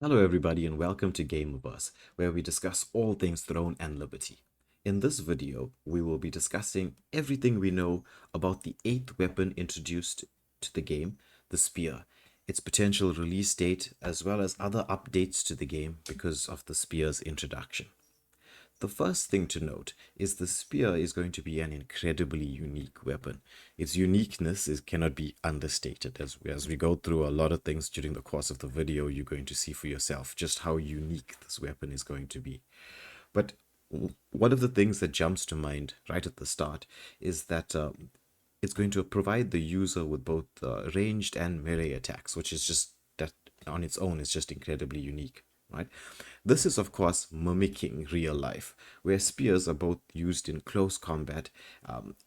Hello, everybody, and welcome to Gameverse, where we discuss all things Throne and Liberty. In this video, we will be discussing everything we know about the eighth weapon introduced to the game, the Spear, its potential release date, as well as other updates to the game because of the Spear's introduction. The first thing to note is the spear is going to be an incredibly unique weapon. Its uniqueness cannot be understated. As we go through a lot of things during the course of the video, you're going to see for yourself just how unique this weapon is going to be. But one of the things that jumps to mind right at the start is that it's going to provide the user with both ranged and melee attacks, which is just that on its own is just incredibly unique. Right? This is, of course, mimicking real life, where spears are both used in close combat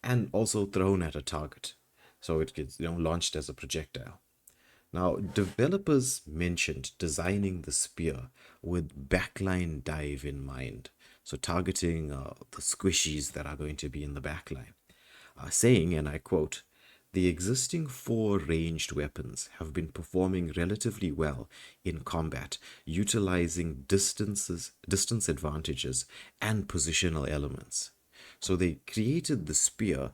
and also thrown at a target. So it gets launched as a projectile. Now, developers mentioned designing the spear with backline dive in mind, so targeting the squishies that are going to be in the backline, saying, and I quote, "The existing four ranged weapons have been performing relatively well in combat, utilizing distance advantages and positional elements." So they created the spear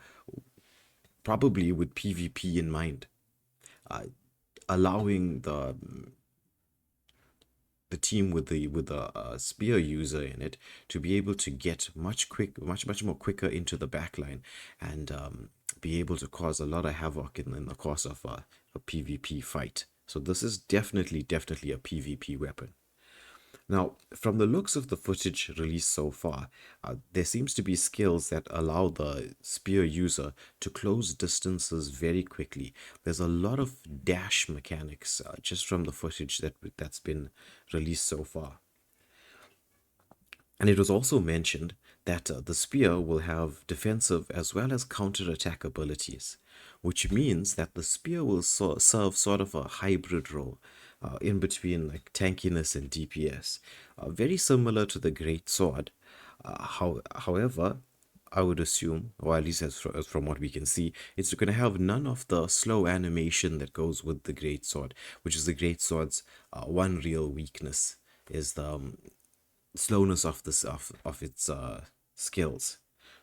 probably with PvP in mind, allowing the team with the spear user in it to be able to get much more quicker into the backline and be able to cause a lot of havoc in the course of a PvP fight. So this is definitely a PvP weapon. Now, from the looks of the footage released so far, there seems to be skills that allow the spear user to close distances very quickly. There's a lot of dash mechanics just from the footage that's been released so far. And it was also mentioned that the spear will have defensive as well as counter-attack abilities, which means that the spear will serve sort of a hybrid role in between like tankiness and DPS, very similar to the Great Sword. However, I would assume, or at least as from what we can see, it's going to have none of the slow animation that goes with the Great Sword, which is the Great Sword's one real weakness, is the slowness of its skills.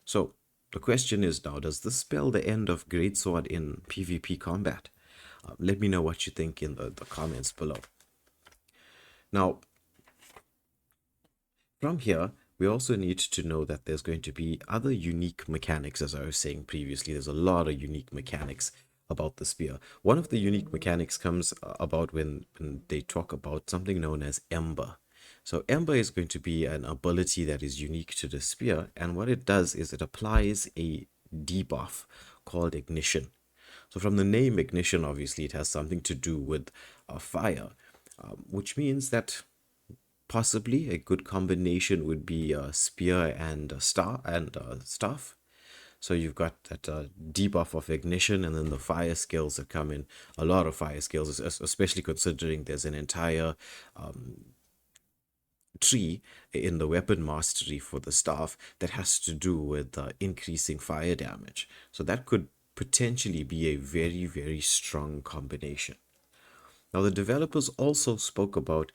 So the question is now, does this spell the end of Greatsword in PvP combat? Let me know what you think in the comments below. Now, from here, we also need to know that there's going to be other unique mechanics. As I was saying previously, there's a lot of unique mechanics about the spear. One of the unique mechanics comes about when they talk about something known as Ember. So Ember is going to be an ability that is unique to the spear, and what it does is it applies a debuff called Ignition. So from the name Ignition, obviously it has something to do with fire, which means that possibly a good combination would be spear and staff. So you've got that debuff of Ignition, and then the fire skills that come in. A lot of fire skills, especially considering there's an entire tree in the weapon mastery for the staff that has to do with increasing fire damage. So that could potentially be a very strong combination. Now, the developers also spoke about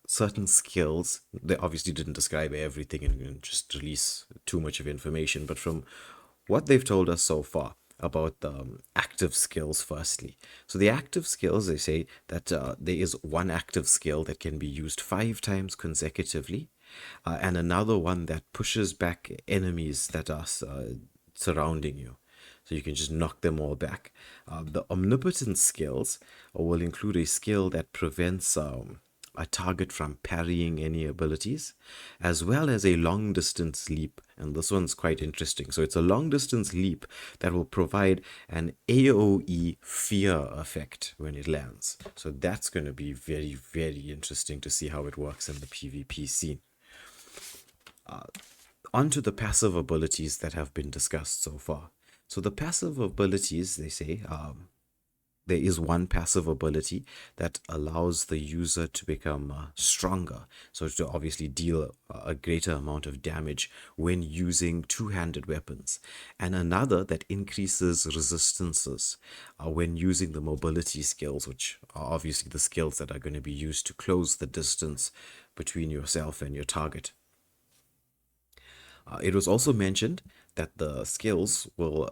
certain skills. They obviously didn't describe everything and just release too much of information, but from what they've told us so far about the active skills firstly. So the active skills, they say that there is one active skill that can be used 5 times consecutively, and another one that pushes back enemies that are surrounding you. So you can just knock them all back. The omnipotent skills will include a skill that prevents a target from parrying any abilities, as well as a long distance leap. And this one's quite interesting. So it's a long distance leap that will provide an AoE fear effect when it lands. So that's going to be very interesting to see how it works in the PvP scene. Onto the passive abilities that have been discussed so far. So the passive abilities, they say, there is one passive ability that allows the user to become stronger, so to obviously deal a greater amount of damage when using two-handed weapons, and another that increases resistances when using the mobility skills, which are obviously the skills that are going to be used to close the distance between yourself and your target. It was also mentioned that the skills will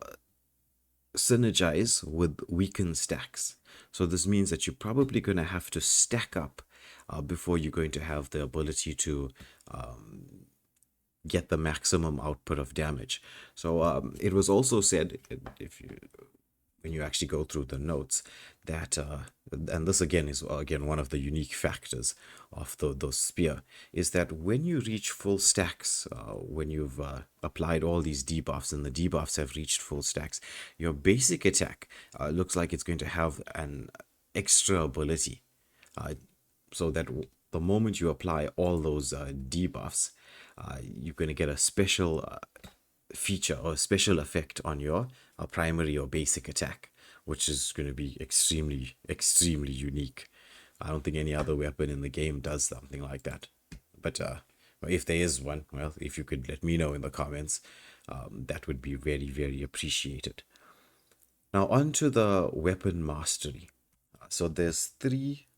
synergize with weakened stacks. So this means that you're probably going to have to stack up before you're going to have the ability to get the maximum output of damage. So it was also said, if you when you actually go through the notes, that and this again is one of the unique factors of the spear, is that when you reach full stacks, when you've applied all these debuffs and the debuffs have reached full stacks, your basic attack looks like it's going to have an extra ability, so that the moment you apply all those debuffs, you're going to get a special feature or special effect on your primary or basic attack, which is going to be extremely unique. I don't think any other weapon in the game does something like that. But if there is one, well, if you could let me know in the comments, that would be very appreciated. Now on to the weapon mastery. So there's three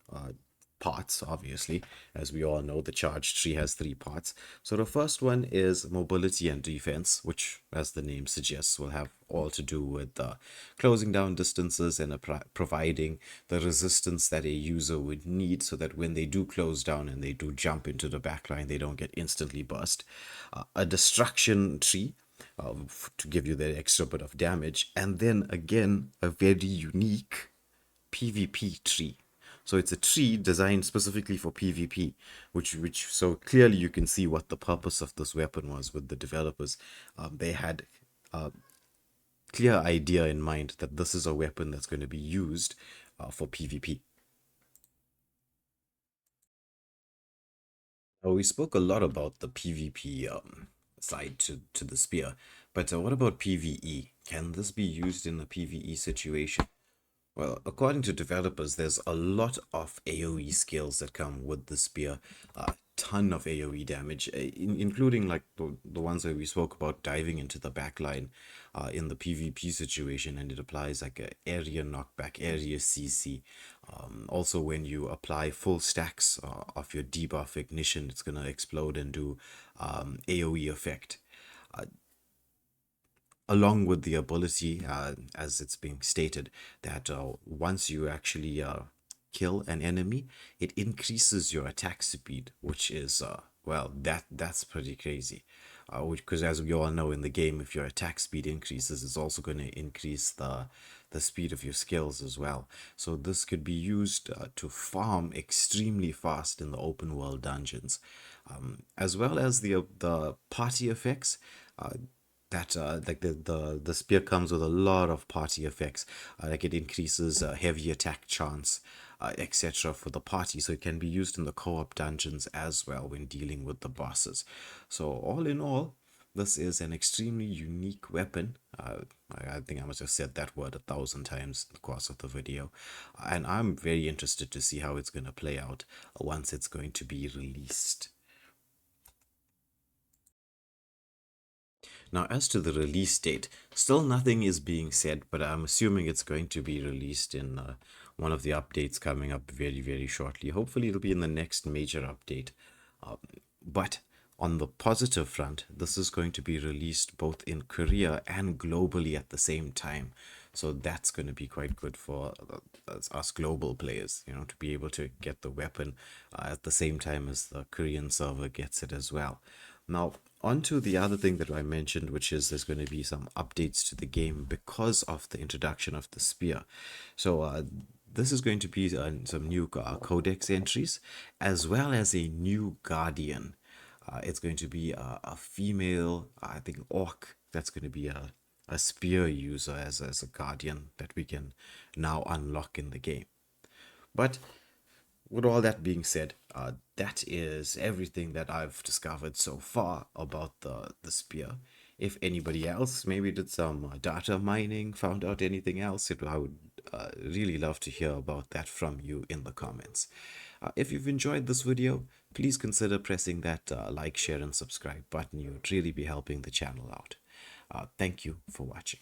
parts, obviously. As we all know, the charge tree has three parts. So the first one is mobility and defense, which, as the name suggests, will have all to do with closing down distances and providing the resistance that a user would need, so that when they do close down and they do jump into the backline, they don't get instantly burst. A destruction tree, to give you that extra bit of damage, and then again a very unique PvP tree. So it's a tree designed specifically for PvP, which so clearly you can see what the purpose of this weapon was with the developers. They had a clear idea in mind that this is a weapon that's going to be used for PvP. Now, we spoke a lot about the PvP side to the spear, but what about PvE? Can this be used in a PvE situation? Well, according to developers, there's a lot of AoE skills that come with the spear. A ton of AoE damage, including like the ones where we spoke about diving into the backline in the PvP situation, and it applies like a area knockback, area CC. Also, when you apply full stacks of your debuff ignition, it's gonna explode and do AoE effect, along with the ability, as it's being stated, that once you actually kill an enemy, it increases your attack speed, which is well, that's pretty crazy. Because as we all know in the game, if your attack speed increases, it's also going to increase the speed of your skills as well. So this could be used to farm extremely fast in the open world dungeons, as well as the party effects. That like the spear comes with a lot of party effects, like it increases heavy attack chance, etc. for the party, so it can be used in the co-op dungeons as well when dealing with the bosses. So all in all, this is an extremely unique weapon. I think I must have said that word 1,000 times in the course of the video, and I'm very interested to see how it's going to play out once it's going to be released. Now, as to the release date, still nothing is being said, but I'm assuming it's going to be released in one of the updates coming up very shortly. Hopefully, it'll be in the next major update. But on the positive front, this is going to be released both in Korea and globally at the same time. So that's going to be quite good for us global players, to be able to get the weapon at the same time as the Korean server gets it as well. Now, on to the other thing that I mentioned, which is there's going to be some updates to the game because of the introduction of the spear. So this is going to be some new codex entries, as well as a new guardian. It's going to be a female, I think, orc that's going to be a spear user as a guardian that we can now unlock in the game. But with all that being said, that is everything that I've discovered so far about the spear. If anybody else maybe did some data mining, found out anything else, I would really love to hear about that from you in the comments. If you've enjoyed this video, please consider pressing that like, share, and subscribe button. You would really be helping the channel out. Thank you for watching.